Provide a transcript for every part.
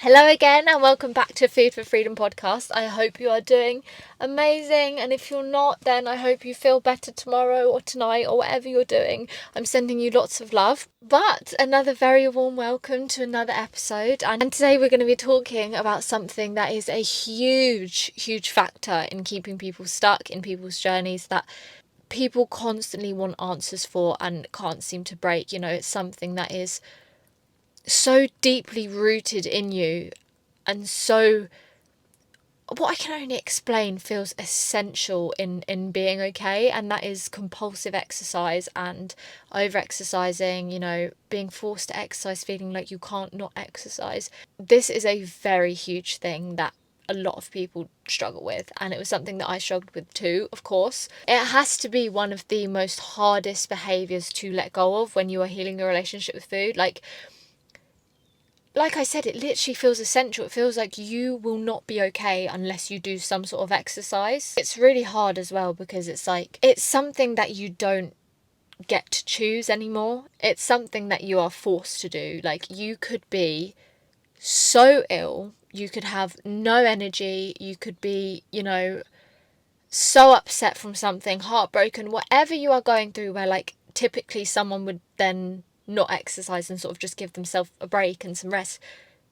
Hello again and welcome back to Food for Freedom podcast. I hope you are doing amazing, and if you're not, then I hope you feel better tomorrow or tonight or whatever you're doing. I'm sending you lots of love. But another very warm welcome to another episode, and today we're going to be talking about something that is a huge factor in keeping people stuck in people's journeys, that people constantly want answers for and can't seem to break. It's something that is so deeply rooted in you, and so what I can only explain feels essential in being okay, and that is compulsive exercise and over exercising, being forced to exercise, feeling like you can't not exercise. This is a very huge thing that a lot of people struggle with, and it was something that I struggled with too, of course. It has to be one of the most hardest behaviours to let go of when you are healing your relationship with food. Like I said, it literally feels essential. It feels like you will not be okay unless you do some sort of exercise. It's really hard as well because it's something that you don't get to choose anymore. It's something that you are forced to do. Like, you could be so ill, you could have no energy, you could be, so upset from something, heartbroken, whatever you are going through, where typically someone would then not exercise and sort of just give themselves a break and some rest.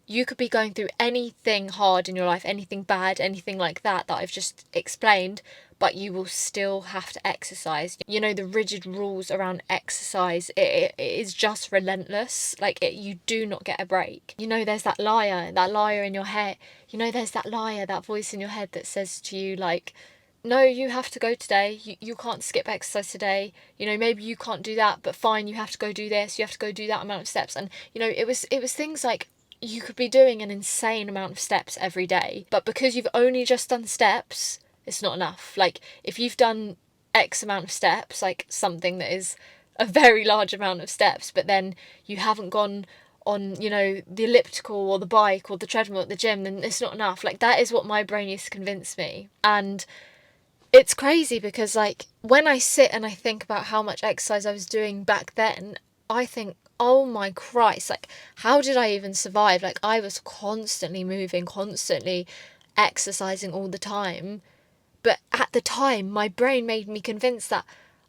You could be going through anything hard in your life, anything bad, anything like that I've just explained, but you will still have to exercise. The rigid rules around exercise, it is just relentless. You do not get a break. There's that liar in your head. There's that liar, that voice in your head that says to you, no, you have to go today. You can't skip exercise today. Maybe you can't do that, but fine, you have to go do this. You have to go do that amount of steps. And, it was things like you could be doing an insane amount of steps every day, but because you've only just done steps, it's not enough. If you've done X amount of steps, something that is a very large amount of steps, but then you haven't gone on, the elliptical or the bike or the treadmill at the gym, then it's not enough. That is what my brain used to convince me. And it's crazy because when I sit and I think about how much exercise I was doing back then, I think, oh my Christ, how did I even survive? I was constantly moving, constantly exercising all the time. But at the time, my brain made me convinced that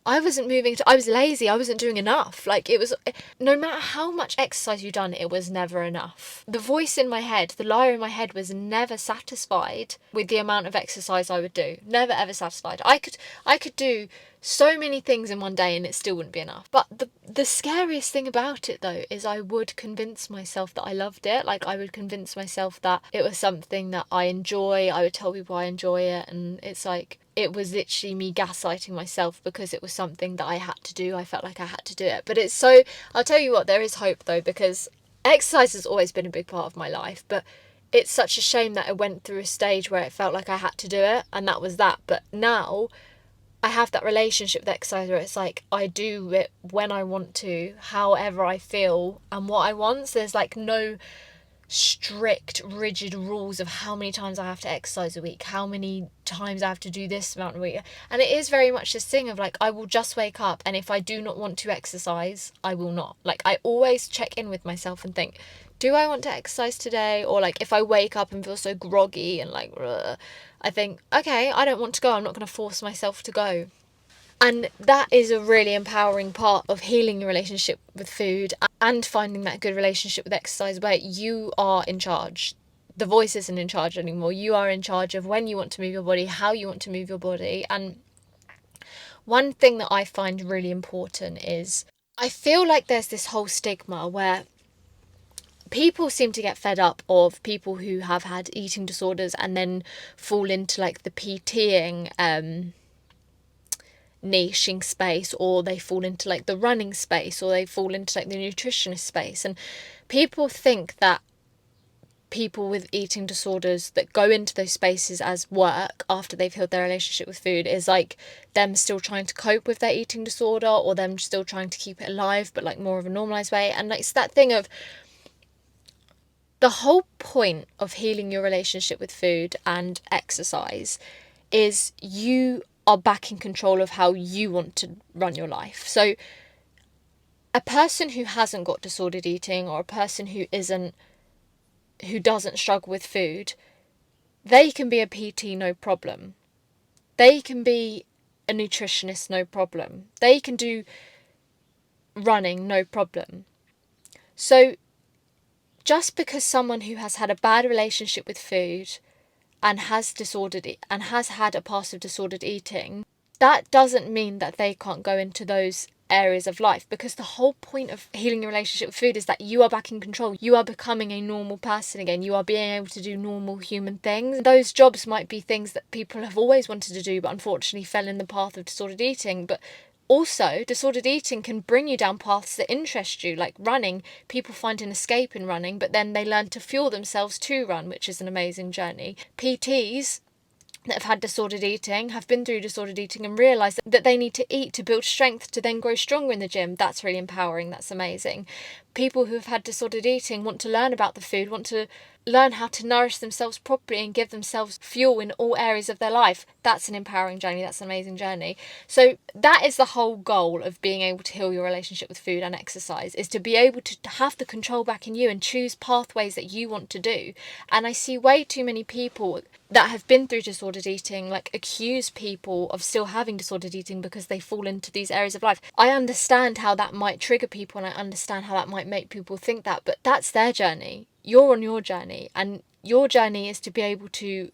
I wasn't moving. I was lazy. I wasn't doing enough. It was, no matter how much exercise you done, it was never enough. The voice in my head, the liar in my head, was never satisfied with the amount of exercise I would do. Never ever satisfied. I could do so many things in one day and it still wouldn't be enough. But the scariest thing about it though is I would convince myself that I loved it. I would convince myself that it was something that I enjoy. I would tell people I enjoy it, and it's it was literally me gaslighting myself because it was something that I had to do. I felt like I had to do it. But I'll tell you what, there is hope though, because exercise has always been a big part of my life, but it's such a shame that I went through a stage where it felt like I had to do it, and that was that. But now I have that relationship with exercise where it's I do it when I want to, however I feel and what I want. So there's no strict, rigid rules of how many times I have to exercise a week, how many times I have to do this amount a week. And it is very much this thing of I will just wake up, and if I do not want to exercise, I will not. I always check in with myself and think, do I want to exercise today? Or if I wake up and feel so groggy and I think, okay, I don't want to go. I'm not going to force myself to go. And that is a really empowering part of healing your relationship with food and finding that good relationship with exercise where you are in charge. The voice isn't in charge anymore. You are in charge of when you want to move your body, how you want to move your body. And one thing that I find really important is I feel like there's this whole stigma where people seem to get fed up of people who have had eating disorders and then fall into the PTing niching space, or they fall into the running space, or they fall into the nutritionist space. And people think that people with eating disorders that go into those spaces as work after they've healed their relationship with food is them still trying to cope with their eating disorder, or them still trying to keep it alive but more of a normalized way. And it's that thing of the whole point of healing your relationship with food and exercise is you are back in control of how you want to run your life. So a person who hasn't got disordered eating, or a person who isn't who doesn't struggle with food, they can be a PT, no problem. They can be a nutritionist, no problem. They can do running, no problem. So just because someone who has had a bad relationship with food and has had a past of disordered eating, that doesn't mean that they can't go into those areas of life, because the whole point of healing your relationship with food is that you are back in control. You are becoming a normal person again. You are being able to do normal human things. Those jobs might be things that people have always wanted to do but unfortunately fell in the path of disordered eating. But also, disordered eating can bring you down paths that interest you, like running. People find an escape in running, but then they learn to fuel themselves to run, which is an amazing journey. PTs that have had disordered eating, have been through disordered eating, and realise that they need to eat to build strength to then grow stronger in the gym. That's really empowering. That's amazing. People who have had disordered eating want to learn about the food, want to learn how to nourish themselves properly and give themselves fuel in all areas of their life. That's an empowering journey. That's an amazing journey. So that is the whole goal of being able to heal your relationship with food and exercise, is to be able to have the control back in you and choose pathways that you want to do. And I see way too many people that have been through disordered eating like accuse people of still having disordered eating because they fall into these areas of life. I understand how that might trigger people, and I understand how that might make people think that, but that's their journey. You're on your journey, and your journey is to be able to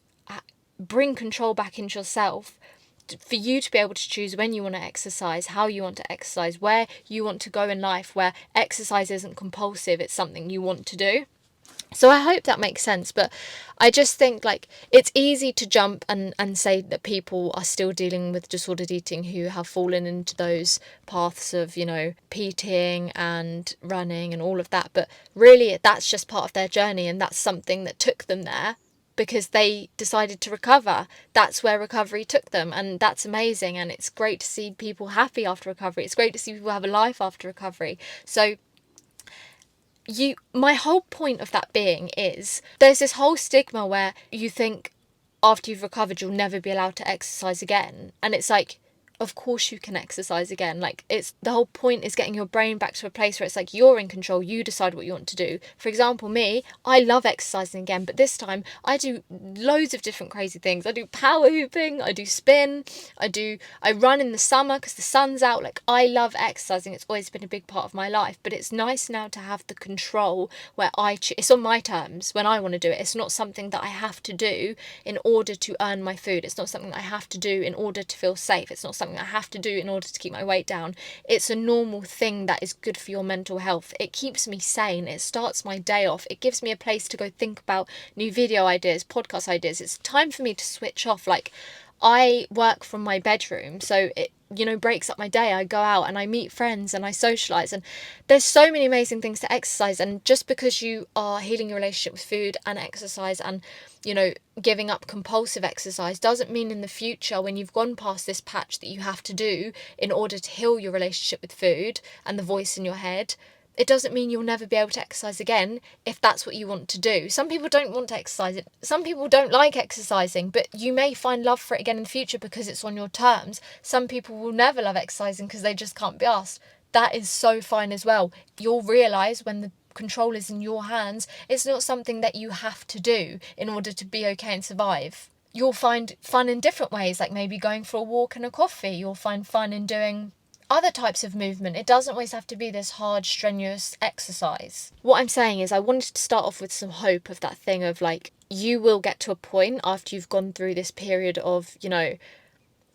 bring control back into yourself, for you to be able to choose when you want to exercise, how you want to exercise, where you want to go in life, where exercise isn't compulsive, it's something you want to do. So I hope that makes sense, but I just think like it's easy to jump and say that people are still dealing with disordered eating who have fallen into those paths of, you know, PTing and running and all of that. But really that's just part of their journey, and that's something that took them there because they decided to recover. That's where recovery took them, and that's amazing. And it's great to see people happy after recovery. It's great to see people have a life after recovery. So my whole point of that being is there's this whole stigma where you think after you've recovered you'll never be allowed to exercise again, and it's like, of course you can exercise again. Like, it's the whole point is getting your brain back to a place where it's like you're in control, you decide what you want to do. For example, me, I love exercising again, but this time I do loads of different crazy things. I do power hooping, I do spin, I run in the summer because the sun's out. Like, I love exercising. It's always been a big part of my life, but it's nice now to have the control where it's on my terms when I want to do it. It's not something that I have to do in order to earn my food. It's not something that I have to do in order to feel safe. It's not something I have to do in order to keep my weight down. It's a normal thing that is good for your mental health. It keeps me sane. It starts my day off. It gives me a place to go think about new video ideas, podcast ideas. It's time for me to switch off. Like, I work from my bedroom, so it, you know, breaks up my day. I go out and I meet friends and I socialise, and there's so many amazing things to exercise. And just because you are healing your relationship with food and exercise and, you know, giving up compulsive exercise doesn't mean in the future, when you've gone past this patch that you have to do in order to heal your relationship with food and the voice in your head, it doesn't mean you'll never be able to exercise again if that's what you want to do. Some people don't want to exercise it. Some people don't like exercising, but you may find love for it again in the future because it's on your terms. Some people will never love exercising because they just can't be asked. That is so fine as well. You'll realise when the control is in your hands, it's not something that you have to do in order to be okay and survive. You'll find fun in different ways, like maybe going for a walk and a coffee. You'll find fun in doing other types of movement. It doesn't always have to be this hard, strenuous exercise. What I'm saying is I wanted to start off with some hope of that thing of like, you will get to a point after you've gone through this period of, you know,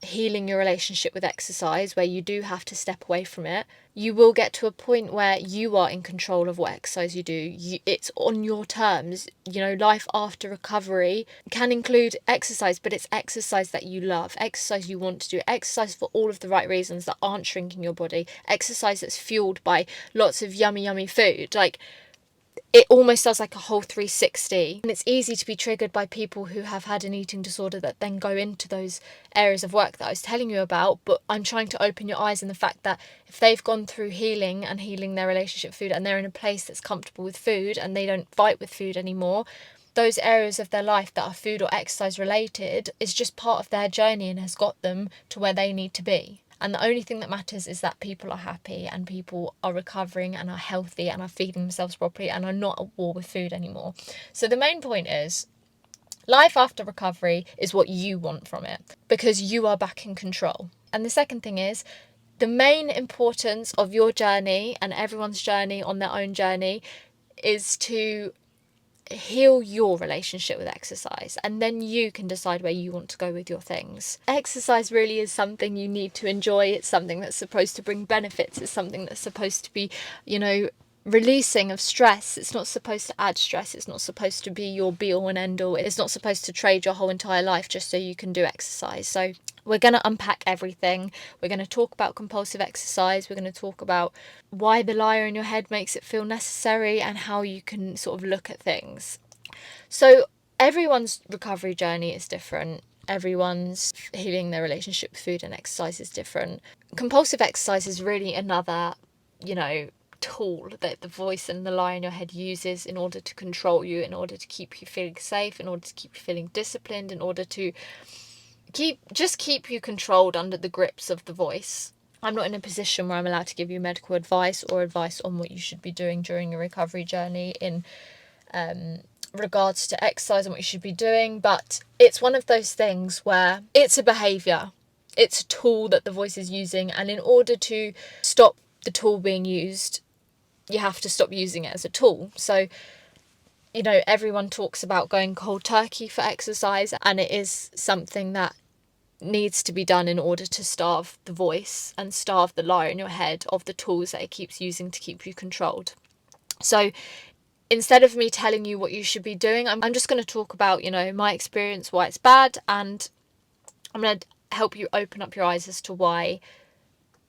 healing your relationship with exercise where you do have to step away from it. You will get to a point where you are in control of what exercise you do. It's on your terms. You know, life after recovery can include exercise, but it's exercise that you love, exercise you want to do, exercise for all of the right reasons that aren't shrinking your body, exercise that's fueled by lots of yummy food. Like, it almost does like a whole 360, and it's easy to be triggered by people who have had an eating disorder that then go into those areas of work that I was telling you about. But I'm trying to open your eyes in the fact that if they've gone through healing and healing their relationship with food, and they're in a place that's comfortable with food and they don't fight with food anymore, those areas of their life that are food or exercise related is just part of their journey and has got them to where they need to be. And the only thing that matters is that people are happy and people are recovering and are healthy and are feeding themselves properly and are not at war with food anymore. So the main point is, life after recovery is what you want from it, because you are back in control. And the second thing is, the main importance of your journey and everyone's journey on their own journey is to heal your relationship with exercise, and then you can decide where you want to go with your things. Exercise really is something you need to enjoy. It's something that's supposed to bring benefits. It's something that's supposed to be, releasing of stress. It's not supposed to add stress. It's not supposed to be your be all and end all. It's not supposed to trade your whole entire life just so you can do exercise. So we're going to unpack everything. We're going to talk about compulsive exercise. We're going to talk about why the liar in your head makes it feel necessary and how you can sort of look at things. So everyone's recovery journey is different. Everyone's healing their relationship with food and exercise is different. Compulsive exercise is really another, tool that the voice and the lie in your head uses in order to control you, in order to keep you feeling safe, in order to keep you feeling disciplined, in order to keep you controlled under the grips of the voice. I'm not in a position where I'm allowed to give you medical advice or advice on what you should be doing during your recovery journey in regards to exercise and what you should be doing, but it's one of those things where it's a behaviour. It's a tool that the voice is using, and in order to stop the tool being used, you have to stop using it as a tool. So, everyone talks about going cold turkey for exercise, and it is something that needs to be done in order to starve the voice and starve the liar in your head of the tools that it keeps using to keep you controlled. So instead of me telling you what you should be doing, I'm just going to talk about, my experience, why it's bad, and I'm going to help you open up your eyes as to why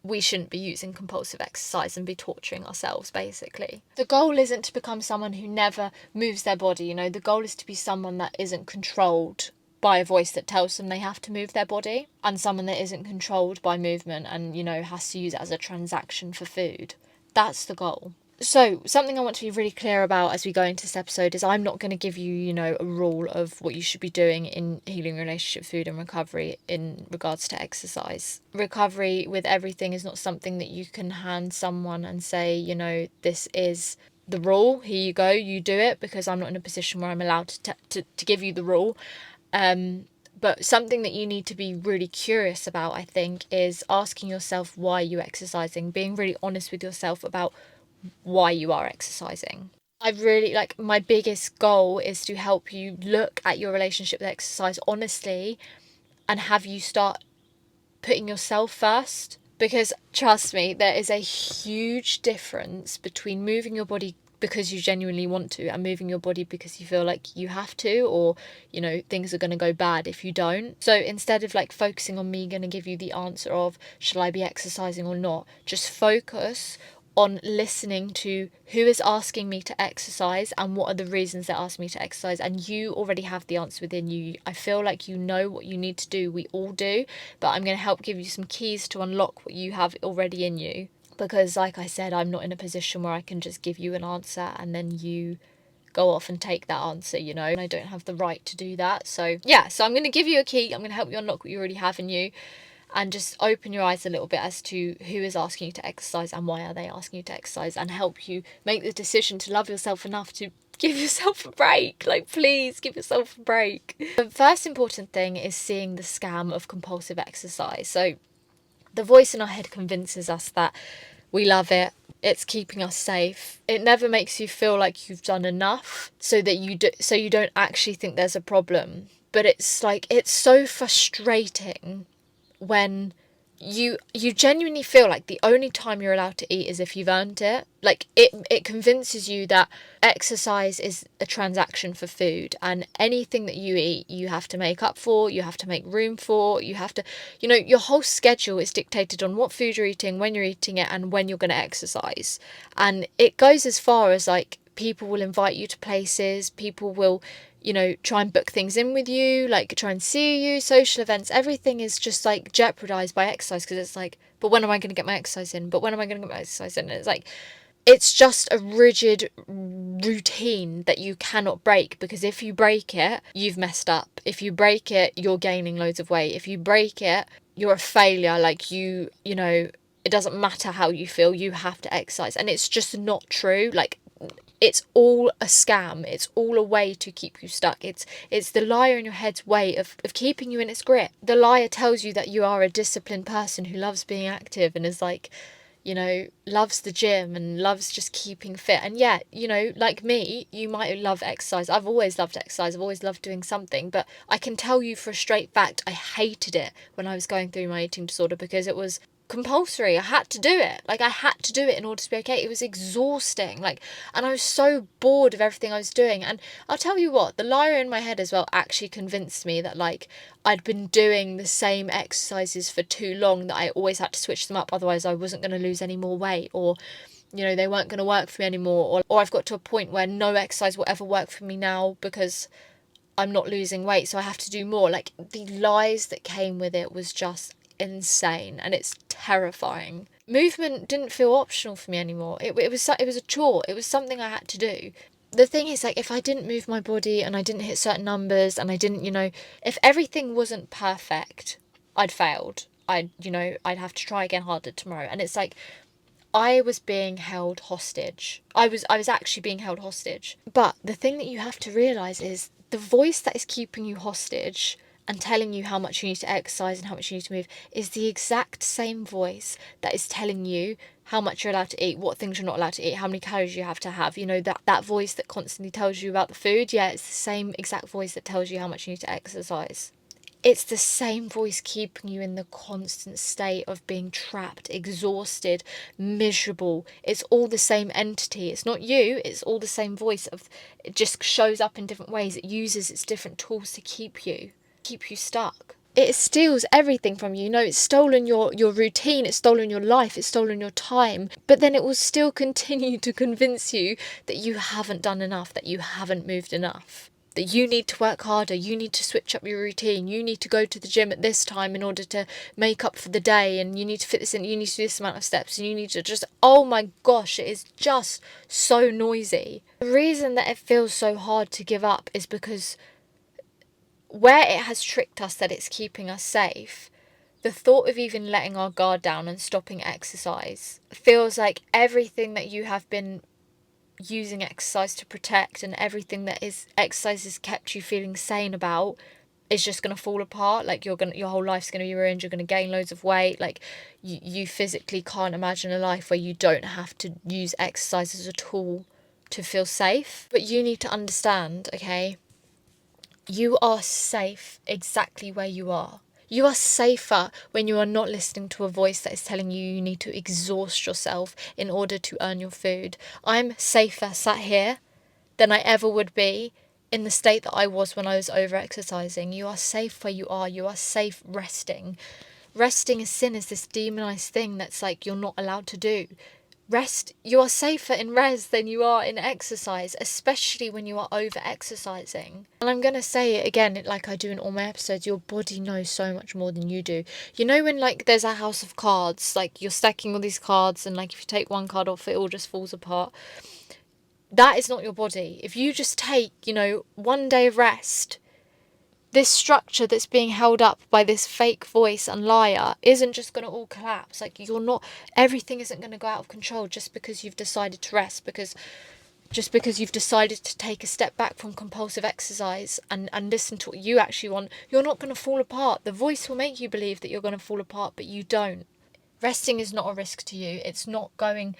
we shouldn't be using compulsive exercise and be torturing ourselves, basically. The goal isn't to become someone who never moves their body, the goal is to be someone that isn't controlled by a voice that tells them they have to move their body, and someone that isn't controlled by movement and, has to use it as a transaction for food. That's the goal. So something I want to be really clear about as we go into this episode is I'm not going to give you, a rule of what you should be doing in healing relationship, food and recovery in regards to exercise. Recovery with everything is not something that you can hand someone and say, this is the rule, here you go, you do it, because I'm not in a position where I'm allowed to give you the rule. But something that you need to be really curious about, I think, is asking yourself why you're exercising, being really honest with yourself about why you are exercising. I really my biggest goal is to help you look at your relationship with exercise honestly and have you start putting yourself first, because trust me, there is a huge difference between moving your body because you genuinely want to and moving your body because you feel like you have to, or things are going to go bad if you don't. So instead of focusing on me going to give you the answer of shall I be exercising or not, just focus on listening to who is asking me to exercise and what are the reasons they're asking me to exercise, and you already have the answer within you. I feel like you know what you need to do. We all do, but I'm going to help give you some keys to unlock what you have already in you, because like I said, I'm not in a position where I can just give you an answer and then you go off and take that answer, and I don't have the right to do that. So I'm going to give you a key. I'm going to help you unlock what you already have in you, and just open your eyes a little bit as to who is asking you to exercise and why are they asking you to exercise, and help you make the decision to love yourself enough to give yourself a break. Please give yourself a break. The first important thing is seeing the scam of compulsive exercise. So the voice in our head convinces us that we love it, it's keeping us safe. It never makes you feel like you've done enough so that you don't actually think there's a problem. But it's it's so frustrating when you genuinely feel like the only time you're allowed to eat is if you've earned it. It convinces you that exercise is a transaction for food, and anything that you eat you have to make up for, you have to make room for, you have to, your whole schedule is dictated on what food you're eating, when you're eating it, and when you're going to exercise. And it goes as far as people will invite you to places, people will try and book things in with you, try and see you, social events, everything is just jeopardized by exercise, because it's but when am I going to get my exercise in? But when am I going to get my exercise in? And it's just a rigid routine that you cannot break, because if you break it, you've messed up. If you break it, you're gaining loads of weight. If you break it, you're a failure. Like you know, it doesn't matter how you feel, you have to exercise. And it's just not true. Like, it's all a scam. It's all a way to keep you stuck. It's the liar in your head's way of keeping you in its grip. The liar tells you that you are a disciplined person who loves being active and is like, you know, loves the gym and loves just keeping fit. And yeah, you know, like me, you might love exercise. I've always loved exercise. I've always loved doing something. But I can tell you for a straight fact, I hated it when I was going through my eating disorder because it was compulsory. I had to do it. Like, I had to do it in order to be okay. It was exhausting. Like, and I was so bored of everything I was doing. And I'll tell you what, the liar in my head as well actually convinced me that, like, I'd been doing the same exercises for too long that I always had to switch them up, otherwise I wasn't going to lose any more weight, or, you know, they weren't going to work for me anymore, or I've got to a point where no exercise will ever work for me now because I'm not losing weight, so I have to do more. Like, the lies that came with it was just insane, and it's terrifying. Movement didn't feel optional for me anymore. It was a chore. It was something I had to do. The thing is, like, if I didn't move my body and I didn't hit certain numbers and I didn't, you know, if everything wasn't perfect, I'd failed. I'd have to try again harder tomorrow. And it's like, I was being held hostage. I was actually being held hostage. But the thing that you have to realise is the voice that is keeping you hostage and telling you how much you need to exercise and how much you need to move is the exact same voice that is telling you how much you're allowed to eat, what things you're not allowed to eat, how many calories you have to have. You know, that voice that constantly tells you about the food, yeah, it's the same exact voice that tells you how much you need to exercise. It's the same voice keeping you in the constant state of being trapped, exhausted, miserable. It's all the same entity. It's not you, it's all the same voice. It just shows up in different ways. It uses its different tools to keep you stuck. It steals everything from you. You know, it's stolen your routine, it's stolen your life, it's stolen your time. But then it will still continue to convince you that you haven't done enough, that you haven't moved enough, that you need to work harder, you need to switch up your routine, you need to go to the gym at this time in order to make up for the day, and you need to fit this in, you need to do this amount of steps, and you need to just, oh my gosh, it is just so noisy. The reason that it feels so hard to give up is because where it has tricked us that it's keeping us safe, the thought of even letting our guard down and stopping exercise feels like everything that you have been using exercise to protect and everything that is exercise has kept you feeling sane about is just going to fall apart. Like, your whole life's going to be ruined, you're going to gain loads of weight. Like, you physically can't imagine a life where you don't have to use exercise as a tool to feel safe. But you need to understand, okay, you are safe exactly where you are. You are safer when you are not listening to a voice that is telling you you need to exhaust yourself in order to earn your food. I'm safer sat here than I ever would be in the state that I was when I was over-exercising. You are safe where you are. You are safe resting. Resting is sin, is this demonized thing that's like you're not allowed to do. Rest, you are safer in rest than you are in exercise, especially when you are over exercising. And I'm gonna say it again, like I do in all my episodes, your body knows so much more than you do. You know, when like there's a house of cards, like you're stacking all these cards, and like if you take one card off, it all just falls apart. That is not your body. If you just take, you know, one day of rest, this structure that's being held up by this fake voice and liar isn't just going to all collapse. Like, everything isn't going to go out of control just because you've decided to rest, just because you've decided to take a step back from compulsive exercise and listen to what you actually want. You're not going to fall apart. The voice will make you believe that you're going to fall apart, but you don't. Resting is not a risk to you. It's not going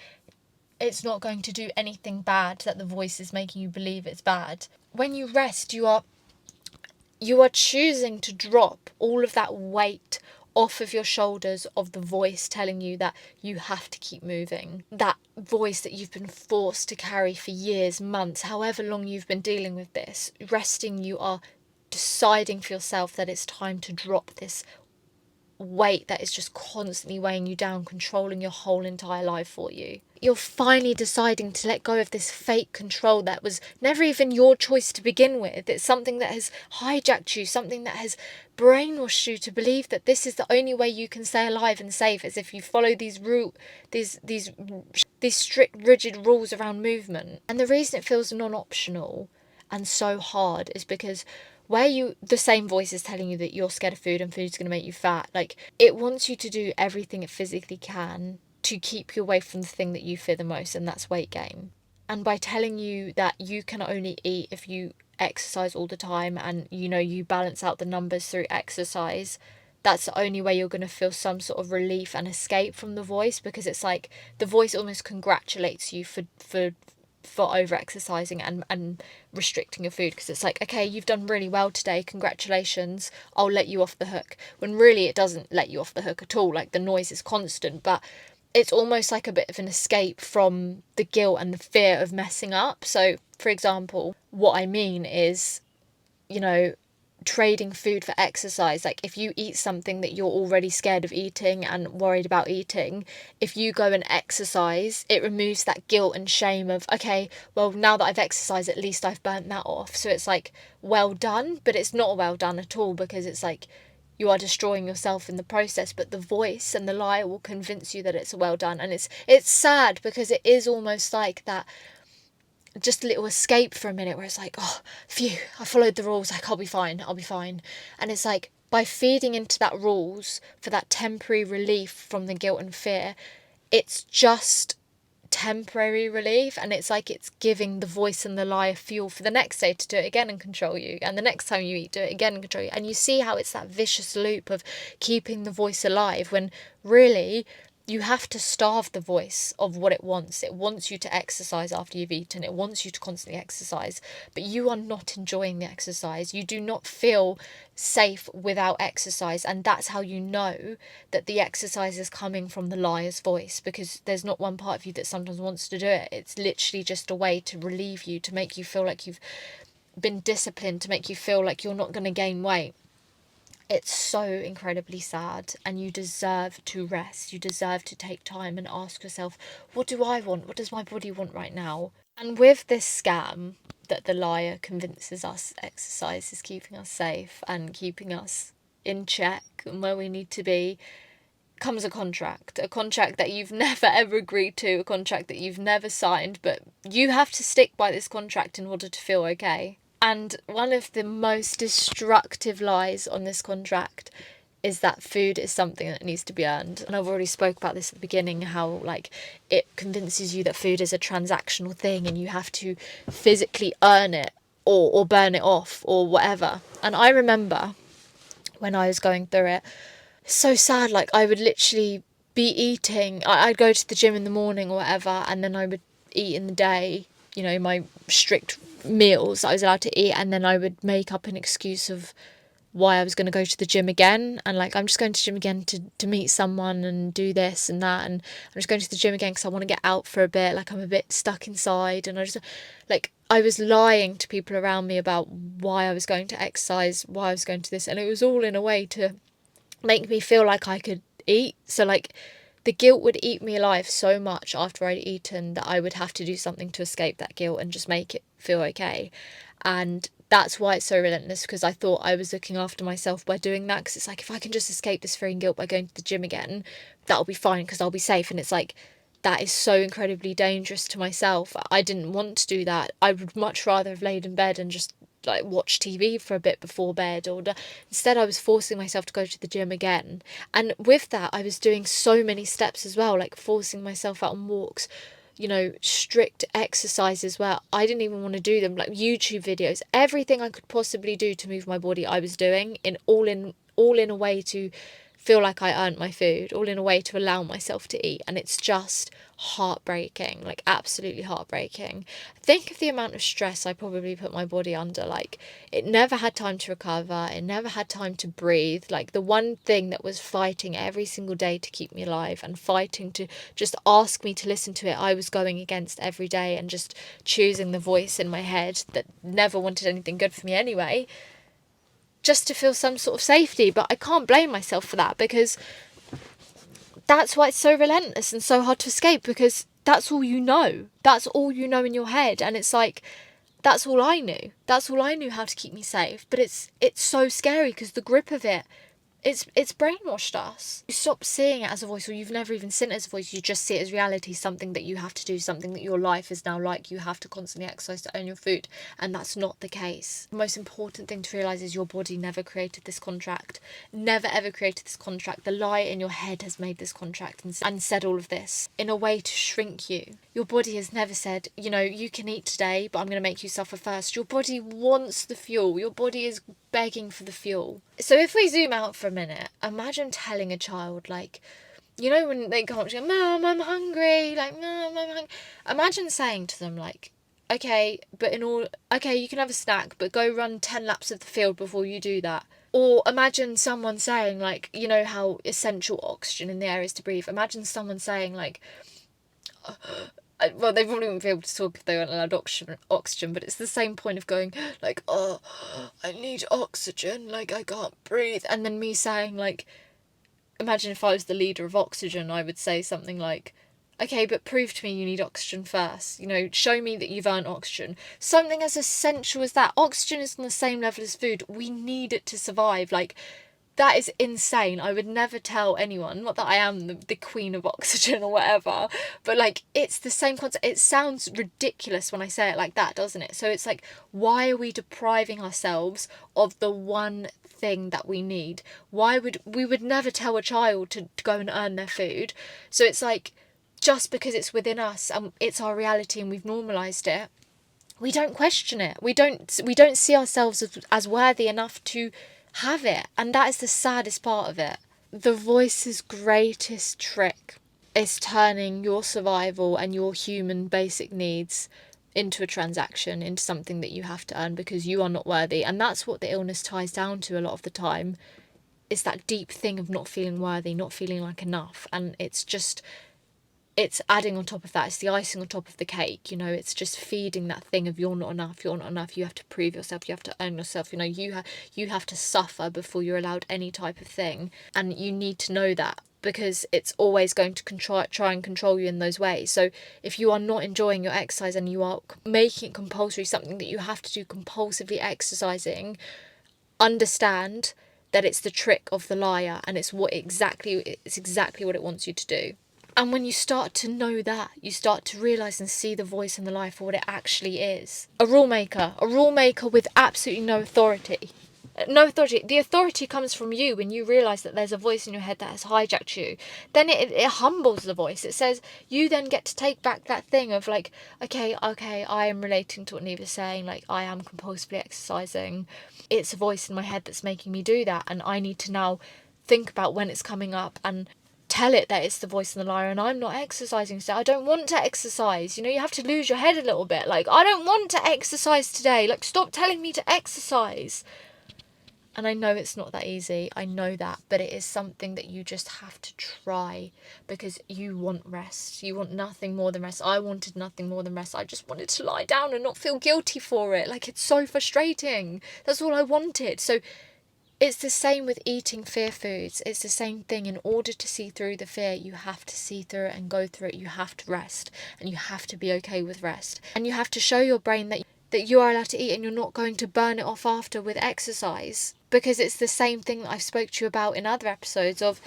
to do anything bad that the voice is making you believe it's bad. When you rest, you are choosing to drop all of that weight off of your shoulders of the voice telling you that you have to keep moving. That voice that you've been forced to carry for years, months, however long you've been dealing with this. Resting, you are deciding for yourself that it's time to drop this weight that is just constantly weighing you down, controlling your whole entire life for you. You're finally deciding to let go of this fake control that was never even your choice to begin with. It's something that has hijacked you, something that has brainwashed you to believe that this is the only way you can stay alive and safe, as if you follow these strict, rigid rules around movement. And the reason it feels non-optional and so hard is because the same voice is telling you that you're scared of food and food's going to make you fat. Like, it wants you to do everything it physically can to keep you away from the thing that you fear the most, and that's weight gain. And by telling you that you can only eat if you exercise all the time and, you balance out the numbers through exercise, that's the only way you're going to feel some sort of relief and escape from the voice, because it's like the voice almost congratulates you for over exercising and restricting your food, because it's like, okay, you've done really well today, congratulations, I'll let you off the hook, when really it doesn't let you off the hook at all. Like, the noise is constant, but it's almost like a bit of an escape from the guilt and the fear of messing up. So, for example, what I mean is, trading food for exercise. Like, if you eat something that you're already scared of eating and worried about eating, if you go and exercise, it removes that guilt and shame of, okay, well, now that I've exercised, at least I've burnt that off. So it's like, well done, but it's not well done at all, because it's like you are destroying yourself in the process. But the voice and the lie will convince you that it's well done. And it's sad, because it is almost like that, just a little escape for a minute, where it's like, oh, phew, I followed the rules, like, I'll be fine. And it's like, by feeding into that rules for that temporary relief from the guilt and fear, it's just temporary relief, and it's like it's giving the voice and the lie fuel for the next day to do it again and control you, and the next time you eat, do it again and control you. And you see how it's that vicious loop of keeping the voice alive, when really you have to starve the voice of what it wants. It wants you to exercise after you've eaten. It wants you to constantly exercise, but you are not enjoying the exercise. You do not feel safe without exercise, and that's how you know that the exercise is coming from the liar's voice, because there's not one part of you that sometimes wants to do it. It's literally just a way to relieve you, to make you feel like you've been disciplined, to make you feel like you're not going to gain weight. It's so incredibly sad, and you deserve to rest. You deserve to take time and ask yourself, what do I want? What does my body want right now? And with this scam that the liar convinces us exercise is keeping us safe and keeping us in check and where we need to be, comes a contract that you've never ever agreed to, a contract that you've never signed, but you have to stick by this contract in order to feel okay. And one of the most destructive lies on this contract is that food is something that needs to be earned. And I've already spoke about this at the beginning, how like it convinces you that food is a transactional thing and you have to physically earn it or burn it off or whatever. And I remember when I was going through it, so sad, like I would literally be eating, I'd go to the gym in the morning or whatever, and then I would eat in the day, my strict meals that I was allowed to eat, and then I would make up an excuse of why I was going to go to the gym again, and like, I'm just going to the gym again to meet someone and do this and that, and I'm just going to the gym again because I want to get out for a bit, like I'm a bit stuck inside, and I was lying to people around me about why I was going to exercise, why I was going to this, and it was all in a way to make me feel like I could eat. So like, the guilt would eat me alive so much after I'd eaten that I would have to do something to escape that guilt and just make it feel okay. And that's why it's so relentless, because I thought I was looking after myself by doing that, because it's like, if I can just escape this fear and guilt by going to the gym again, that'll be fine because I'll be safe. And it's like, that is so incredibly dangerous to myself. I didn't want to do that. I would much rather have laid in bed and just like watch TV for a bit before bed, or instead I was forcing myself to go to the gym again. And with that, I was doing so many steps as well, like forcing myself out on walks, strict exercises where I didn't even want to do them, like YouTube videos, everything I could possibly do to move my body I was doing, all in a way to feel like I earned my food, all in a way to allow myself to eat. And it's just heartbreaking, like absolutely heartbreaking. Think of the amount of stress I probably put my body under. Like, it never had time to recover, it never had time to breathe. Like, the one thing that was fighting every single day to keep me alive and fighting to just ask me to listen to it, I was going against every day, and just choosing the voice in my head that never wanted anything good for me anyway, just to feel some sort of safety. But I can't blame myself for that, because that's why it's so relentless and so hard to escape, because that's all you know. That's all you know in your head. And it's like, that's all I knew. That's all I knew how to keep me safe. But it's so scary, because the grip of it It's brainwashed us. You stop seeing it as a voice, or you've never even seen it as a voice. You just see it as reality, something that you have to do, something that your life is now like. You have to constantly exercise to earn your food, and that's not the case. The most important thing to realise is your body never created this contract. Never ever created this contract. The lie in your head has made this contract and said all of this in a way to shrink you. Your body has never said, you know, you can eat today, but I'm going to make you suffer first. Your body wants the fuel. Your body is begging for the fuel. So if we zoom out for a minute, imagine telling a child, like, you know, when they come up to you, Mum, I'm hungry, like, Mum, I'm hungry. Imagine saying to them, like, okay, you can have a snack, but go run 10 laps of the field before you do that. Or imagine someone saying, like, you know how essential oxygen in the air is to breathe. Imagine someone saying, like, well, they probably wouldn't be able to talk if they weren't allowed oxygen, but it's the same point of going, like, oh, I need oxygen, like, I can't breathe. And then me saying, like, imagine if I was the leader of oxygen, I would say something like, okay, but prove to me you need oxygen first. You know, show me that you've earned oxygen. Something as essential as that. Oxygen is on the same level as food. We need it to survive. Like, that is insane. I would never tell anyone, not that I am the queen of oxygen or whatever, but like, it's the same concept. It sounds ridiculous when I say it like that, doesn't it? So it's like, why are we depriving ourselves of the one thing that we need? We would never tell a child to go and earn their food. So it's like, just because it's within us and it's our reality and we've normalised it, we don't question it. We don't see ourselves as worthy enough to have it. And that is the saddest part of it. The voice's greatest trick is turning your survival and your human basic needs into a transaction, into something that you have to earn because you are not worthy. And that's what the illness ties down to a lot of the time, is that deep thing of not feeling worthy, not feeling like enough. And it's adding on top of that, it's the icing on top of the cake, you know, it's just feeding that thing of you're not enough, you have to prove yourself, you have to earn yourself, you know, you have to suffer before you're allowed any type of thing, and you need to know that, because it's always going to try and control you in those ways. So if you are not enjoying your exercise and you are making it compulsory, something that you have to do, compulsively exercising, understand that it's the trick of the liar, and it's exactly what it wants you to do. And when you start to know that, you start to realise and see the voice and the lie for what it actually is. A rule maker with absolutely no authority. No authority. The authority comes from you when you realise that there's a voice in your head that has hijacked you. Then it humbles the voice. It says, you then get to take back that thing of like, okay, I am relating to what Neva's saying, like, I am compulsively exercising. It's a voice in my head that's making me do that, and I need to now think about when it's coming up and tell it that it's the voice and the liar, and I'm not exercising today. I don't want to exercise. You know, you have to lose your head a little bit. Like, I don't want to exercise today. Like, stop telling me to exercise. And I know it's not that easy. I know that. But it is something that you just have to try, because you want rest. You want nothing more than rest. I wanted nothing more than rest. I just wanted to lie down and not feel guilty for it. Like, it's so frustrating. That's all I wanted. So it's the same with eating fear foods. It's the same thing. In order to see through the fear, you have to see through it and go through it. You have to rest, and you have to be okay with rest. And you have to show your brain that you are allowed to eat, and you're not going to burn it off after with exercise. Because it's the same thing that I've spoke to you about in other episodes of,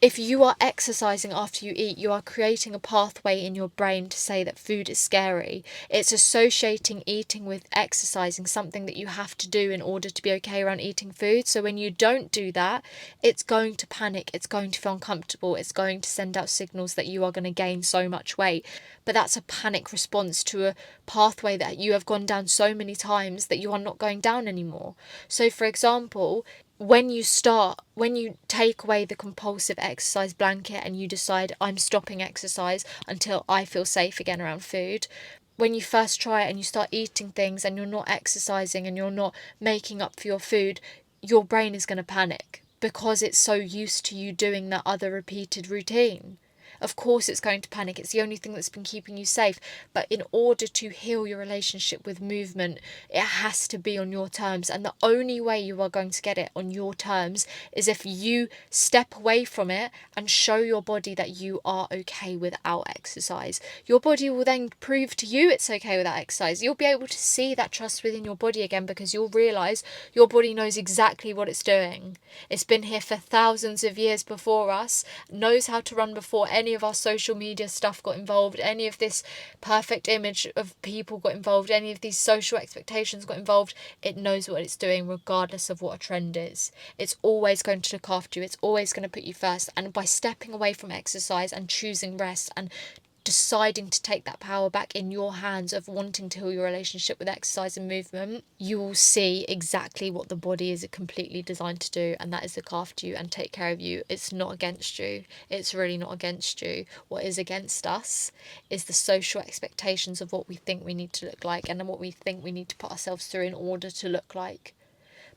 if you are exercising after you eat, you are creating a pathway in your brain to say that food is scary. It's associating eating with exercising, something that you have to do in order to be okay around eating food. So when you don't do that, it's going to panic, it's going to feel uncomfortable, it's going to send out signals that you are going to gain so much weight. But that's a panic response to a pathway that you have gone down so many times that you are not going down anymore. So for example, when you take away the compulsive exercise blanket and you decide, I'm stopping exercise until I feel safe again around food, when you first try it and you start eating things and you're not exercising and you're not making up for your food, your brain is going to panic because it's so used to you doing that other repeated routine. Of course it's going to panic. It's the only thing that's been keeping you safe. But in order to heal your relationship with movement, it has to be on your terms. And the only way you are going to get it on your terms is if you step away from it and show your body that you are okay without exercise. Your body will then prove to you it's okay without exercise. You'll be able to see that trust within your body again, because you'll realise your body knows exactly what it's doing. It's been here for thousands of years before us, knows how to run before any of our social media stuff got involved, any of this perfect image of people got involved, any of these social expectations got involved. It knows what it's doing regardless of what a trend is. It's always going to look after you. It's always going to put you first. And by stepping away from exercise and choosing rest and deciding to take that power back in your hands of wanting to heal your relationship with exercise and movement, you will see exactly what the body is completely designed to do, and that is look after you and take care of you. It's not against you. It's really not against you. What is against us is the social expectations of what we think we need to look like and what we think we need to put ourselves through in order to look like.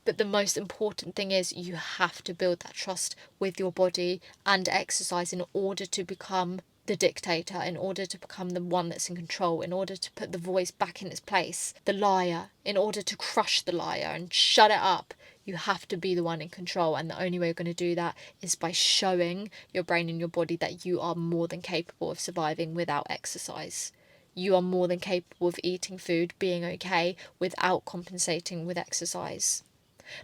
But the most important thing is you have to build that trust with your body and exercise in order to become the dictator, in order to become the one that's in control, in order to put the voice back in its place, the liar, in order to crush the liar and shut it up. You have to be the one in control, and the only way you're going to do that is by showing your brain and your body that you are more than capable of surviving without exercise. You are more than capable of eating food, being okay, without compensating with exercise.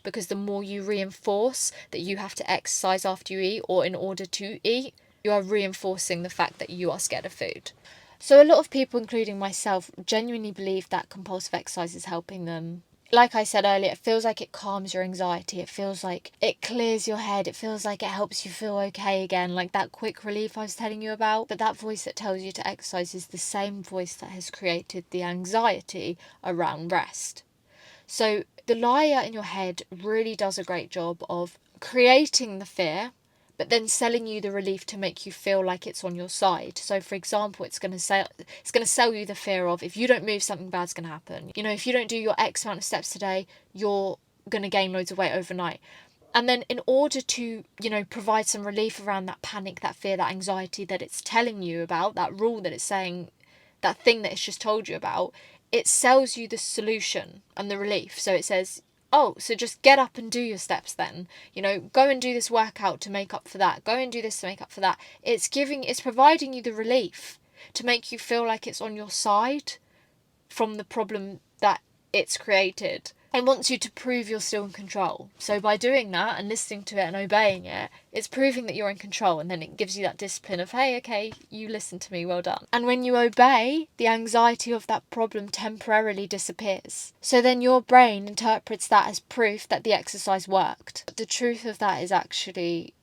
Because the more you reinforce that you have to exercise after you eat or in order to eat, you are reinforcing the fact that you are scared of food. So a lot of people, including myself, genuinely believe that compulsive exercise is helping them. Like I said earlier, it feels like it calms your anxiety. It feels like it clears your head. It feels like it helps you feel okay again, like that quick relief I was telling you about. But that voice that tells you to exercise is the same voice that has created the anxiety around rest. So the liar in your head really does a great job of creating the fear, but then selling you the relief to make you feel like it's on your side. So for example, it's going to sell you the fear of, if you don't move, something bad's going to happen. You know, if you don't do your X amount of steps today, you're going to gain loads of weight overnight. And then in order to, provide some relief around that panic, that fear, that anxiety that it's telling you about, that rule that it's saying, that thing that it's just told you about, it sells you the solution and the relief. So it says, oh, so just get up and do your steps then. Go and do this workout to make up for that. Go and do this to make up for that. It's providing you the relief to make you feel like it's on your side from the problem that it's created. It wants you to prove you're still in control. So by doing that and listening to it and obeying it, it's proving that you're in control, and then it gives you that discipline of, hey, okay, you listened to me, well done. And when you obey, the anxiety of that problem temporarily disappears. So then your brain interprets that as proof that the exercise worked. But the truth of that is actually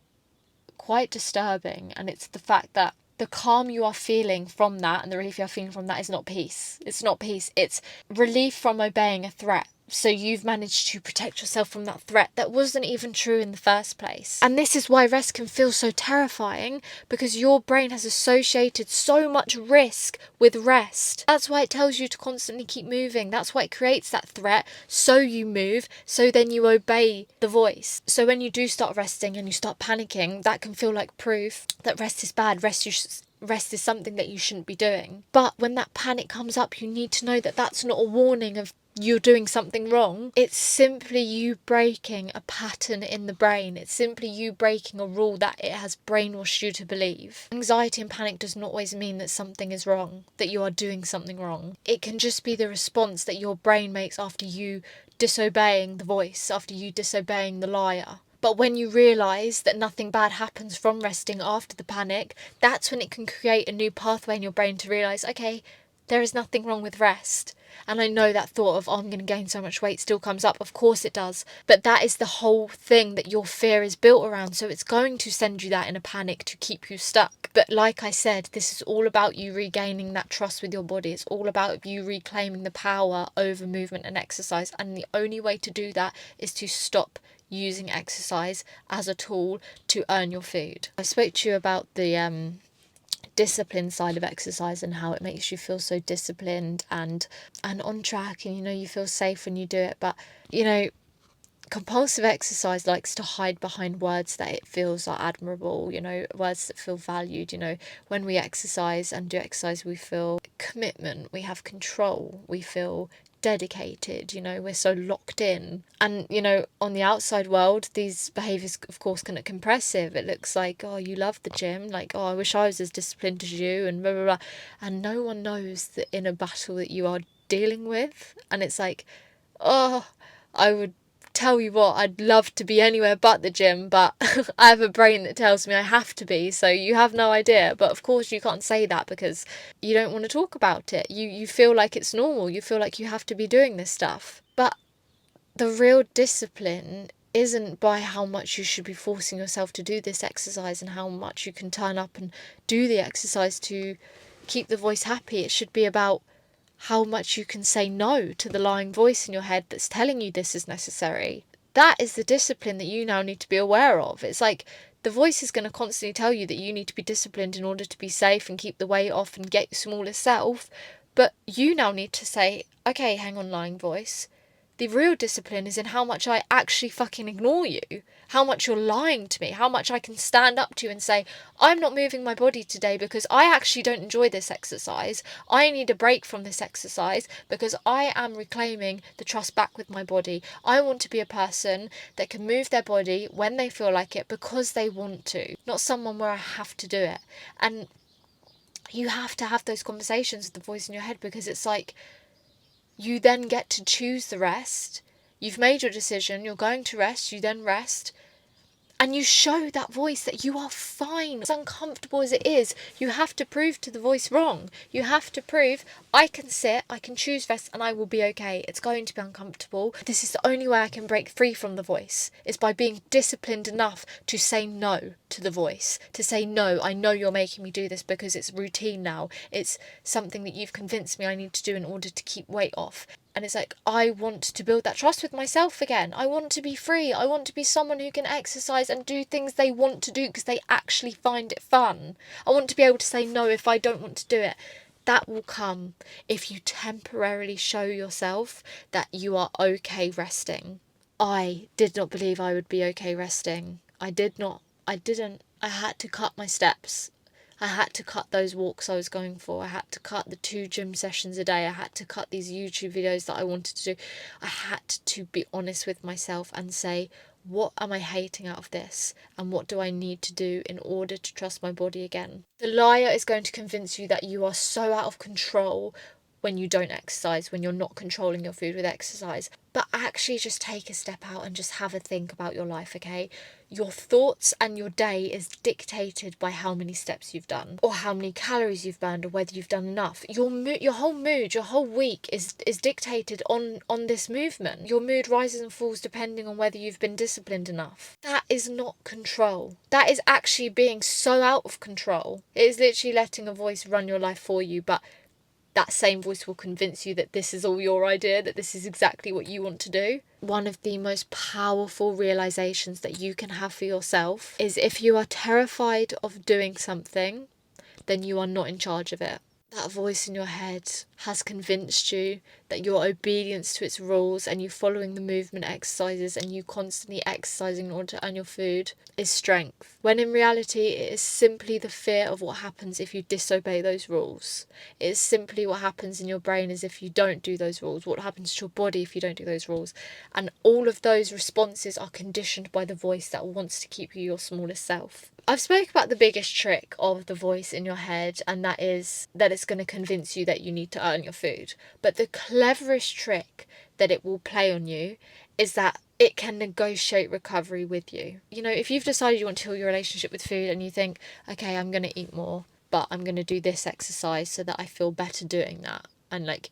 quite disturbing, and it's the fact that the calm you are feeling from that and the relief you are feeling from that is not peace. It's not peace. It's relief from obeying a threat. So you've managed to protect yourself from that threat that wasn't even true in the first place. And this is why rest can feel so terrifying, because your brain has associated so much risk with rest. That's why it tells you to constantly keep moving. That's why it creates that threat. So you move, so then you obey the voice. So when you do start resting and you start panicking, that can feel like proof that rest is bad. Rest is something that you shouldn't be doing. But when that panic comes up, you need to know that that's not a warning of you're doing something wrong. It's simply you breaking a pattern in the brain. It's simply you breaking a rule that it has brainwashed you to believe. Anxiety and panic does not always mean that something is wrong, that you are doing something wrong. It can just be the response that your brain makes after you disobeying the voice, after you disobeying the liar. But when you realise that nothing bad happens from resting after the panic, that's when it can create a new pathway in your brain to realise, okay, there is nothing wrong with rest. And I know that thought of, I'm going to gain so much weight still comes up. Of course it does. But that is the whole thing that your fear is built around. So it's going to send you that in a panic to keep you stuck. But like I said, this is all about you regaining that trust with your body. It's all about you reclaiming the power over movement and exercise. And the only way to do that is to stop using exercise as a tool to earn your food. I spoke to you about the discipline side of exercise and how it makes you feel so disciplined and on track, and you feel safe when you do it. But compulsive exercise likes to hide behind words that it feels are admirable, you know, words that feel valued. You know, when we exercise and do exercise, we feel commitment, we have control, we feel dedicated, you know, we're so locked in. And, you know, on the outside world, these behaviours, of course, can look impressive. It looks like, oh, you love the gym, like, oh, I wish I was as disciplined as you, and blah, blah, blah. And no one knows the inner battle that you are dealing with. And it's like, oh, I would tell you what, I'd love to be anywhere but the gym, but I have a brain that tells me I have to be, so you have no idea. But of course you can't say that because you don't want to talk about it. You feel like it's normal, you feel like you have to be doing this stuff. But the real discipline isn't by how much you should be forcing yourself to do this exercise and how much you can turn up and do the exercise to keep the voice happy. It should be about how much you can say no to the lying voice in your head that's telling you this is necessary. That is the discipline that you now need to be aware of. It's like the voice is going to constantly tell you that you need to be disciplined in order to be safe and keep the weight off and get your smaller self. But you now need to say, okay, hang on, lying voice. The real discipline is in how much I actually fucking ignore you, how much you're lying to me, how much I can stand up to you and say, I'm not moving my body today because I actually don't enjoy this exercise. I need a break from this exercise because I am reclaiming the trust back with my body. I want to be a person that can move their body when they feel like it because they want to, not someone where I have to do it. And you have to have those conversations with the voice in your head because it's like, you then get to choose the rest. You've made your decision, you're going to rest, you then rest. And you show that voice that you are fine. As uncomfortable as it is, you have to prove to the voice wrong. You have to prove, I can sit, I can choose rest, and I will be okay. It's going to be uncomfortable. This is the only way I can break free from the voice, is by being disciplined enough to say no to the voice. To say, no, I know you're making me do this because it's routine now. It's something that you've convinced me I need to do in order to keep weight off. And it's like, I want to build that trust with myself again. I want to be free. I want to be someone who can exercise and do things they want to do because they actually find it fun. I want to be able to say no if I don't want to do it. That will come if you temporarily show yourself that you are okay resting. I did not believe I would be okay resting. I didn't. I had to cut my steps. I had to cut those walks I was going for. I had to cut the 2 gym sessions a day. I had to cut these YouTube videos that I wanted to do. I had to be honest with myself and say, what am I hating out of this? And what do I need to do in order to trust my body again? The liar is going to convince you that you are so out of control when you don't exercise, when you're not controlling your food with exercise. But actually just take a step out and just have a think about your life, okay? Your thoughts and your day is dictated by how many steps you've done, or how many calories you've burned, or whether you've done enough. Your whole mood, your whole week is dictated on this movement. Your mood rises and falls depending on whether you've been disciplined enough. That is not control. That is actually being so out of control. It is literally letting a voice run your life for you, but that same voice will convince you that this is all your idea, that this is exactly what you want to do. One of the most powerful realizations that you can have for yourself is if you are terrified of doing something, then you are not in charge of it. That voice in your head has convinced you that your obedience to its rules and you following the movement exercises and you constantly exercising in order to earn your food is strength. When in reality, it is simply the fear of what happens if you disobey those rules. It is simply what happens in your brain as if you don't do those rules, what happens to your body if you don't do those rules. And all of those responses are conditioned by the voice that wants to keep you your smallest self. I've spoken about the biggest trick of the voice in your head, and that is that it's going to convince you that you need to earn your food. But the cleverest trick that it will play on you is that it can negotiate recovery with you. You know, if you've decided you want to heal your relationship with food and you think, okay, I'm going to eat more, but I'm going to do this exercise so that I feel better doing that. And like,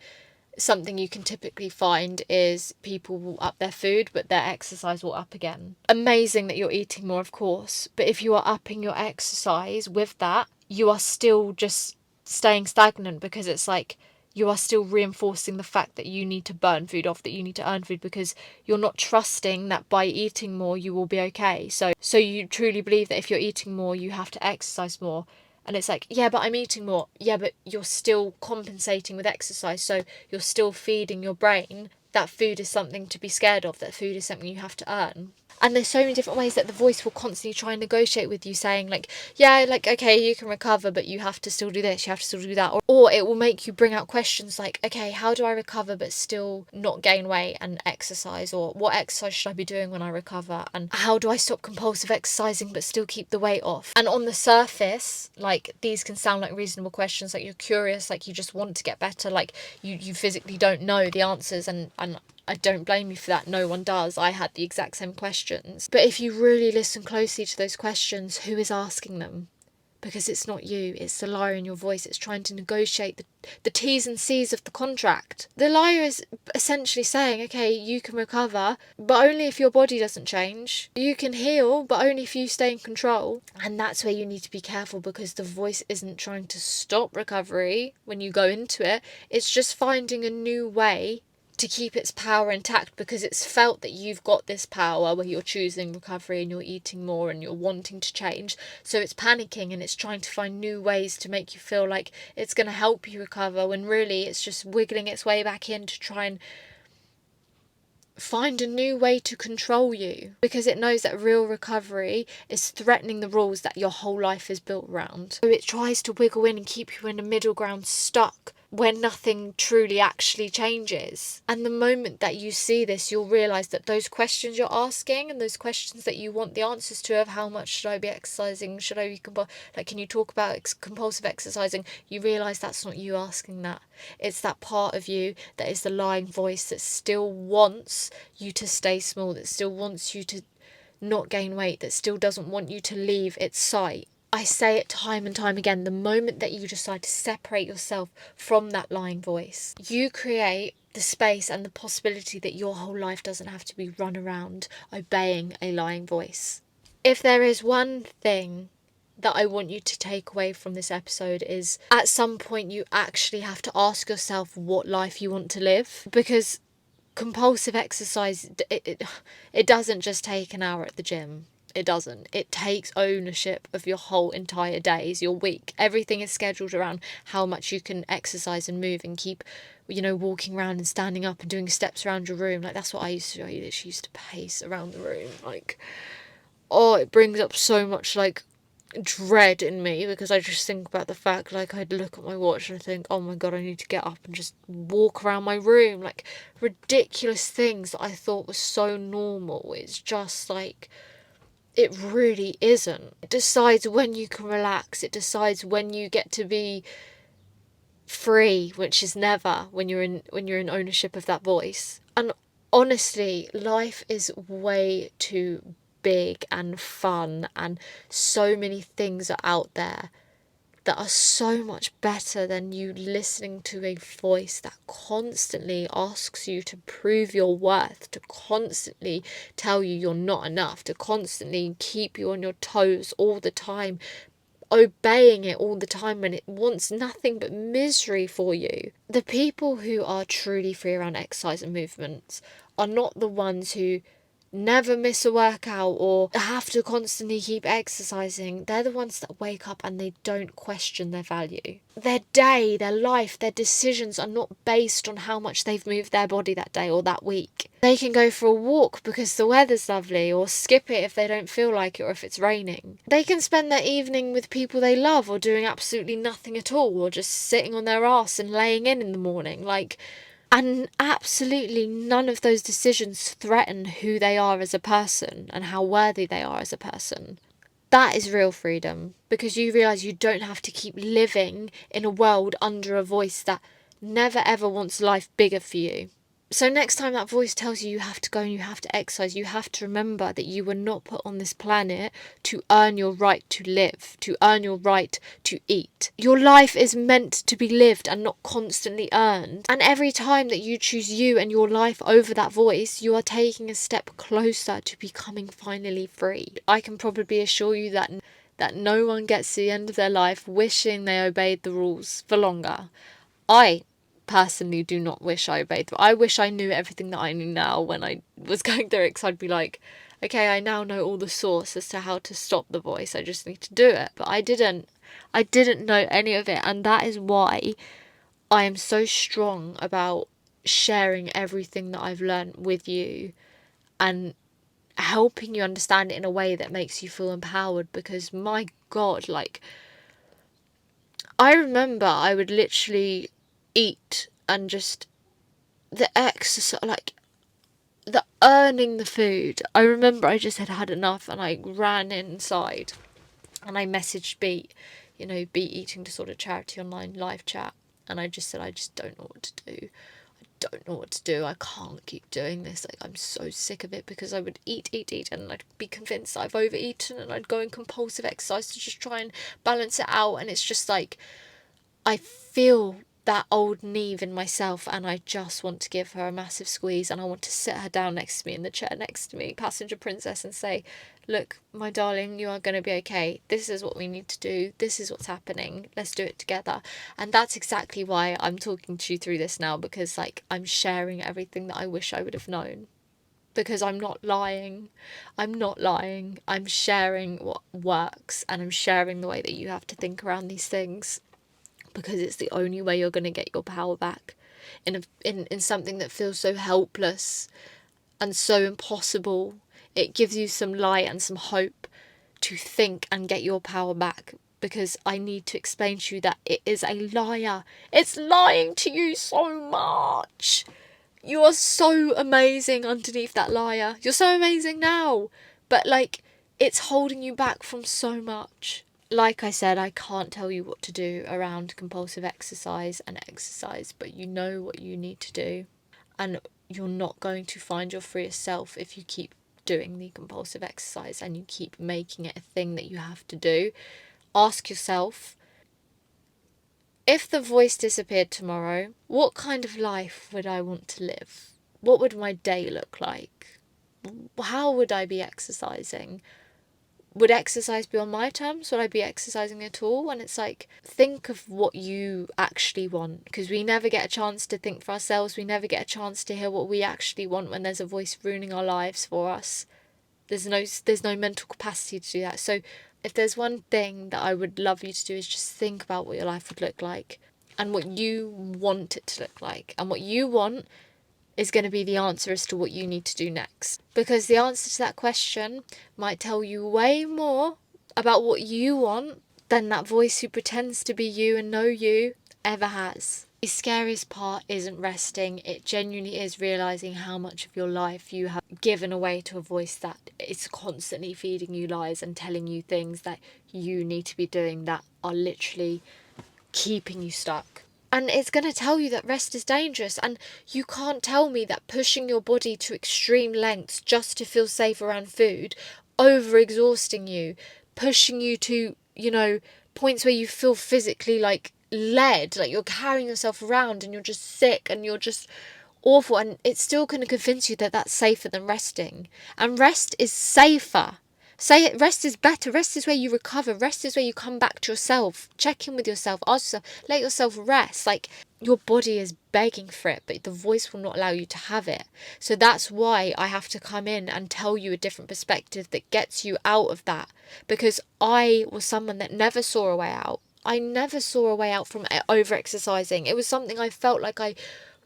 something you can typically find is people will up their food, but their exercise will up again. Amazing that you're eating more, of course, but if you are upping your exercise with that, you are still just staying stagnant because it's like you are still reinforcing the fact that you need to burn food off, that you need to earn food, because you're not trusting that by eating more you will be okay. So you truly believe that if you're eating more, you have to exercise more. And it's like, yeah, but I'm eating more. Yeah, but you're still compensating with exercise. So you're still feeding your brain that food is something to be scared of, that food is something you have to earn. And there's so many different ways that the voice will constantly try and negotiate with you, saying like, yeah, like, okay, you can recover, but you have to still do this, you have to still do that. Or it will make you bring out questions like, okay, how do I recover but still not gain weight and exercise? Or what exercise should I be doing when I recover? And how do I stop compulsive exercising but still keep the weight off? And on the surface, like, these can sound like reasonable questions, like you're curious, like you just want to get better, like you physically don't know the answers, and I don't blame you for that. No one does. I had the exact same questions. But if you really listen closely to those questions, who is asking them? Because it's not you. It's the liar in your voice. It's trying to negotiate the T's and C's of the contract. The liar is essentially saying, okay, you can recover, but only if your body doesn't change. You can heal, but only if you stay in control. And that's where you need to be careful, because the voice isn't trying to stop recovery when you go into it. It's just finding a new way to keep its power intact, because it's felt that you've got this power where you're choosing recovery and you're eating more and you're wanting to change. So it's panicking and it's trying to find new ways to make you feel like it's going to help you recover, when really it's just wiggling its way back in to try and find a new way to control you, because it knows that real recovery is threatening the rules that your whole life is built around. So it tries to wiggle in and keep you in a middle ground, stuck when nothing truly actually changes. And the moment that you see this, you'll realise that those questions you're asking and those questions that you want the answers to, of how much should I be exercising, should I be like, can you talk about compulsive exercising, you realise that's not you asking that. It's that part of you that is the lying voice that still wants you to stay small, that still wants you to not gain weight, that still doesn't want you to leave its sight. I say it time and time again, the moment that you decide to separate yourself from that lying voice, you create the space and the possibility that your whole life doesn't have to be run around obeying a lying voice. If there is one thing that I want you to take away from this episode, is at some point you actually have to ask yourself what life you want to live. Because compulsive exercise, it doesn't just take an hour at the gym. It doesn't. It takes ownership of your whole entire days, your week. Everything is scheduled around how much you can exercise and move and keep, walking around and standing up and doing steps around your room. Like, that's what I used to do. I literally used to pace around the room. Like, oh, it brings up so much, like, dread in me, because I just think about the fact, like, I'd look at my watch and I think, oh my god, I need to get up and just walk around my room. Like, ridiculous things that I thought was so normal. It's just like, it really isn't. It decides when you can relax. It decides when you get to be free, which is never when you're in ownership of that voice. And honestly, life is way too big and fun, and so many things are out there that are so much better than you listening to a voice that constantly asks you to prove your worth, to constantly tell you you're not enough, to constantly keep you on your toes all the time, obeying it all the time when it wants nothing but misery for you. The people who are truly free around exercise and movements are not the ones who never miss a workout or have to constantly keep exercising. They're the ones that wake up and they don't question their value. Their day, their life, their decisions are not based on how much they've moved their body that day or that week. They can go for a walk because the weather's lovely, or skip it if they don't feel like it or if it's raining. They can spend their evening with people they love, or doing absolutely nothing at all, or just sitting on their arse and laying in the morning. And absolutely none of those decisions threaten who they are as a person and how worthy they are as a person. That is real freedom, because you realise you don't have to keep living in a world under a voice that never ever wants life bigger for you. So next time that voice tells you you have to go and you have to exercise, you have to remember that you were not put on this planet to earn your right to live, to earn your right to eat. Your life is meant to be lived and not constantly earned. And every time that you choose you and your life over that voice, you are taking a step closer to becoming finally free. I can probably assure you that no one gets to the end of their life wishing they obeyed the rules for longer. I personally do not wish I obeyed them. I wish I knew everything that I knew now when I was going through it, because I'd be like, okay, I now know all the source as to how to stop the voice. I just need to do it. But I didn't know any of it, and that is why I am so strong about sharing everything that I've learned with you and helping you understand it in a way that makes you feel empowered. Because my God, like, I remember I would literally eat and just the exercise, like the earning the food. I remember I just had had enough and I ran inside and I messaged Beat, Beat Eating Disorder Charity online live chat. And I just said, I just don't know what to do. Don't know what to do. I can't keep doing this. Like, I'm so sick of it, because I would eat, and I'd be convinced I've overeaten, and I'd go in compulsive exercise to just try and balance it out. And it's just like, I feel that old Neve in myself, and I just want to give her a massive squeeze, and I want to sit her down next to me in the chair next to me, passenger princess, and say, look, my darling, you are going to be okay. This is what we need to do. This is what's happening. Let's do it together. And that's exactly why I'm talking to you through this now, because like, I'm sharing everything that I wish I would have known. Because I'm not lying. I'm sharing what works, and I'm sharing the way that you have to think around these things, because it's the only way you're going to get your power back in something that feels so helpless and so impossible. It gives you some light and some hope to think and get your power back, because I need to explain to you that it is a liar. It's lying to you so much. You are so amazing underneath that liar. You're so amazing now, but like, it's holding you back from so much. Like I said, I can't tell you what to do around compulsive exercise, but you know what you need to do. And you're not going to find your freest self if you keep doing the compulsive exercise and you keep making it a thing that you have to do. Ask yourself, if the voice disappeared tomorrow, what kind of life would I want to live? What would my day look like? How would I be exercising? Would exercise be on my terms? Would I be exercising at all? And it's like, think of what you actually want, because we never get a chance to think for ourselves. We never get a chance to hear what we actually want when there's a voice ruining our lives for us. There's no mental capacity to do that. So if there's one thing that I would love you to do, is just think about what your life would look like and what you want it to look like. And what you want is going to be the answer as to what you need to do next. Because the answer to that question might tell you way more about what you want than that voice who pretends to be you and know you ever has. The scariest part isn't resting, it genuinely is realising how much of your life you have given away to a voice that is constantly feeding you lies and telling you things that you need to be doing that are literally keeping you stuck. And it's going to tell you that rest is dangerous, and you can't tell me that pushing your body to extreme lengths just to feel safe around food, overexhausting you, pushing you to, points where you feel physically like lead, like you're carrying yourself around and you're just sick and you're just awful, and it's still going to convince you that that's safer than resting. And rest is safer. Say it, rest is better. Rest is where you recover. Rest is where you come back to yourself. Check in with yourself. Ask yourself, let yourself rest. Like, your body is begging for it, but the voice will not allow you to have it. So that's why I have to come in and tell you a different perspective that gets you out of that. Because I was someone that never saw a way out. I never saw a way out from over-exercising. It was something I felt like I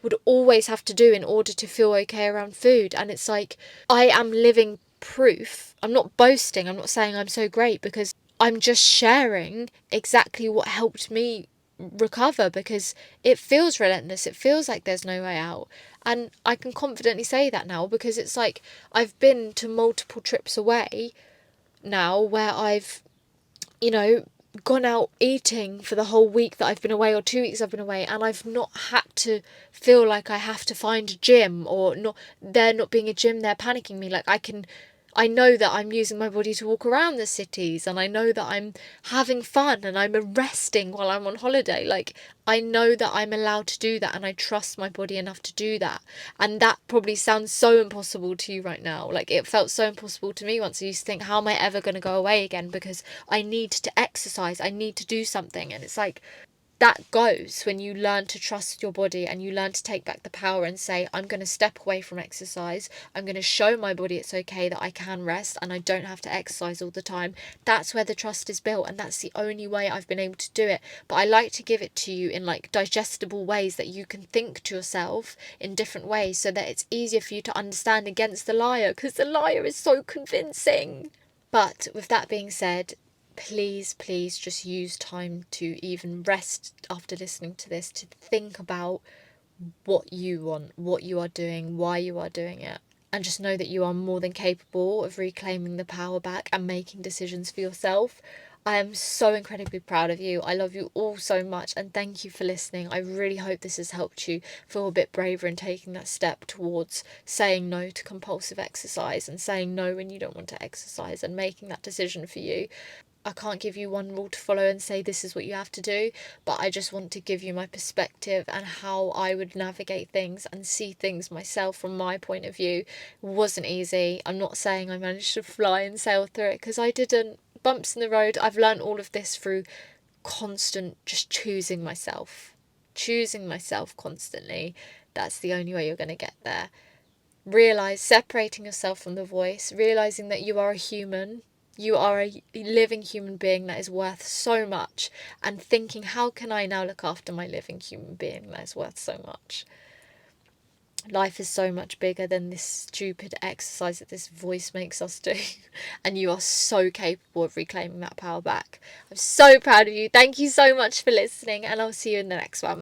would always have to do in order to feel okay around food. And it's like, I am living proof. I'm not boasting. I'm not saying I'm so great, because I'm just sharing exactly what helped me recover, because it feels relentless. It feels like there's no way out. And I can confidently say that now, because it's like, I've been to multiple trips away now where I've, gone out eating for the whole week that I've been away, or 2 weeks I've been away, and I've not had to feel like I have to find a gym, or not there not being a gym there panicking me. Like, I know that I'm using my body to walk around the cities, and I know that I'm having fun and I'm resting while I'm on holiday. Like, I know that I'm allowed to do that, and I trust my body enough to do that. And that probably sounds so impossible to you right now. Like, it felt so impossible to me once. I used to think, how am I ever going to go away again? Because I need to exercise, I need to do something. And it's like, that goes when you learn to trust your body and you learn to take back the power and say, I'm going to step away from exercise. I'm going to show my body it's okay that I can rest and I don't have to exercise all the time. That's where the trust is built, and that's the only way I've been able to do it. But I like to give it to you in like digestible ways that you can think to yourself in different ways, so that it's easier for you to understand against the liar, because the liar is so convincing. But with that being said, please just use time to even rest after listening to this, to think about what you want, what you are doing, why you are doing it. And just know that you are more than capable of reclaiming the power back and making decisions for yourself. I am so incredibly proud of you. I love you all so much, and thank you for listening. I really hope this has helped you feel a bit braver in taking that step towards saying no to compulsive exercise and saying no when you don't want to exercise and making that decision for you. I can't give you one rule to follow and say this is what you have to do, but I just want to give you my perspective and how I would navigate things and see things myself from my point of view. It wasn't easy. I'm not saying I managed to fly and sail through it, because I didn't. Bumps in the road. I've learned all of this through constant just choosing myself constantly. That's the only way you're going to get there. Realize, separating yourself from the voice, realizing that you are a human. You are a living human being that is worth so much, and thinking, how can I now look after my living human being that is worth so much? Life is so much bigger than this stupid exercise that this voice makes us do. And you are so capable of reclaiming that power back. I'm so proud of you. Thank you so much for listening, and I'll see you in the next one.